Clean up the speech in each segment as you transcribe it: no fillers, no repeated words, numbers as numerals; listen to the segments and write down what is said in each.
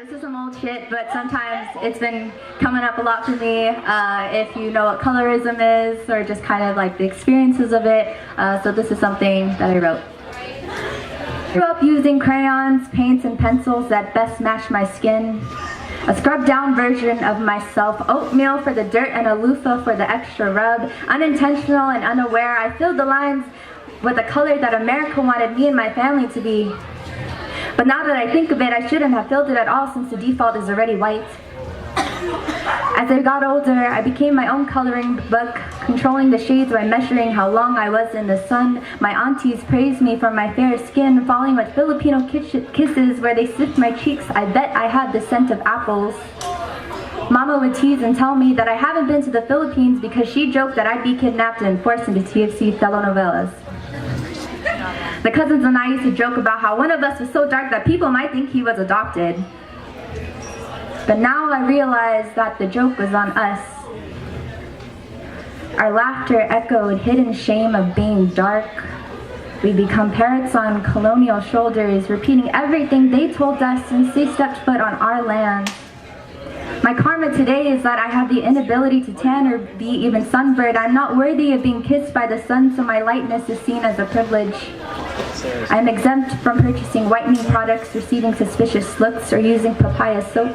This is some old shit, but sometimes it's been coming up a lot for me, if you know what colorism is, or just kind of like the experiences of it. So this is something that I wrote. I grew up using crayons, paints, and pencils that best match my skin. A scrubbed down version of myself, oatmeal for the dirt and a loofah for the extra rub. Unintentional and unaware, I filled the lines with a color that America wanted me and my family to be. But now that I think of it, I shouldn't have filled it at all since the default is already white. As I got older, I became my own coloring book, controlling the shades by measuring how long I was in the sun. My aunties praised me for my fair skin, falling with Filipino kisses where they sniffed my cheeks. I bet I had the scent of apples. Mama would tease and tell me that I haven't been to the Philippines because she joked that I'd be kidnapped and forced into TFC telenovelas. The cousins and I used to joke about how one of us was so dark that people might think he was adopted. But now I realize that the joke was on us. Our laughter echoed hidden shame of being dark. We become parrots on colonial shoulders, repeating everything they told us since they stepped foot on our land. My karma today is that I have the inability to tan or be even sunburned. I'm not worthy of being kissed by the sun, so my lightness is seen as a privilege. I am exempt from purchasing whitening products, receiving suspicious looks, or using papaya soap.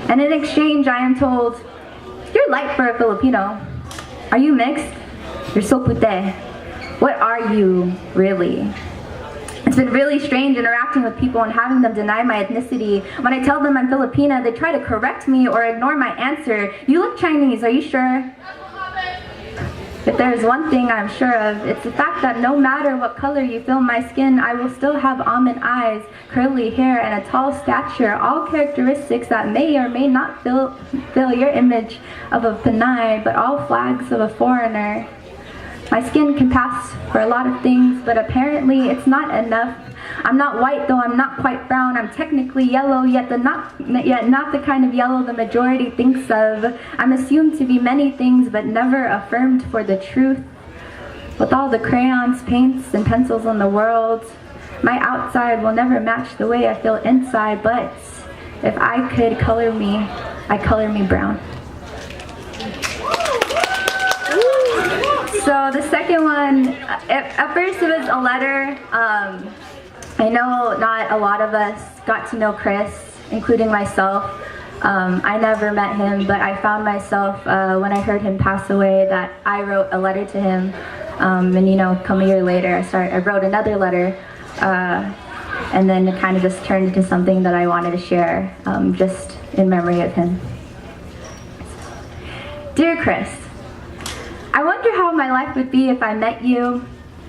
And in exchange, I am told, "You're light for a Filipino. Are you mixed? You're so pute. What are you, really?" It's been really strange interacting with people and having them deny my ethnicity. When I tell them I'm Filipina, they try to correct me or ignore my answer. "You look Chinese, are you sure?" If there's one thing I'm sure of, it's the fact that no matter what color you film my skin, I will still have almond eyes, curly hair, and a tall stature, all characteristics that may or may not fill your image of a Pinay, but all flags of a foreigner. My skin can pass for a lot of things, but apparently it's not enough. I'm not white, though I'm not quite brown. I'm technically yellow, yet not the kind of yellow the majority thinks of. I'm assumed to be many things, but never affirmed for the truth. With all the crayons, paints, and pencils in the world, my outside will never match the way I feel inside, but if I could color me, I'd color me brown. So the second one, at first it was a letter. I know not a lot of us got to know Chris, including myself. I never met him, but I found myself, when I heard him pass away, that I wrote a letter to him. And you know, come a year later, I wrote another letter, and then it kind of just turned into something that I wanted to share, just in memory of him. Dear Chris, I wonder how my life would be if I met you.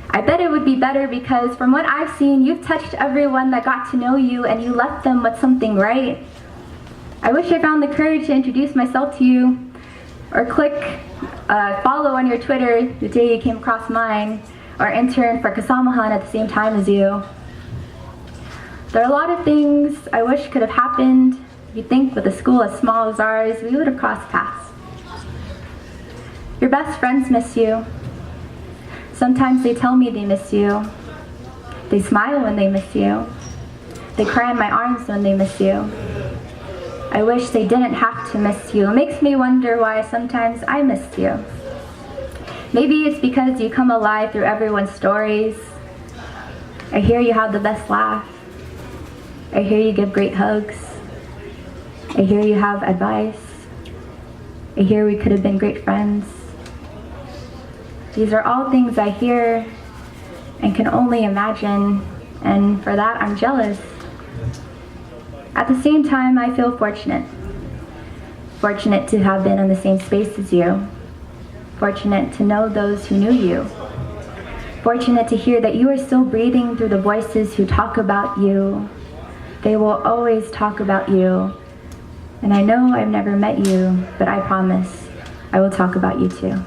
I bet it would be better because from what I've seen, you've touched everyone that got to know you and you left them with something right. I wish I found the courage to introduce myself to you or click follow on your Twitter the day you came across mine or intern for Kasamahan at the same time as you. There are a lot of things I wish could have happened. You'd think with a school as small as ours, we would have crossed paths. Your best friends miss you. Sometimes they tell me they miss you. They smile when they miss you. They cry in my arms when they miss you. I wish they didn't have to miss you. It makes me wonder why sometimes I miss you. Maybe it's because you come alive through everyone's stories. I hear you have the best laugh. I hear you give great hugs. I hear you have advice. I hear we could have been great friends. These are all things I hear and can only imagine, and for that I'm jealous. At the same time, I feel fortunate. Fortunate to have been in the same space as you. Fortunate to know those who knew you. Fortunate to hear that you are still breathing through the voices who talk about you. They will always talk about you. And I know I've never met you, but I promise I will talk about you too.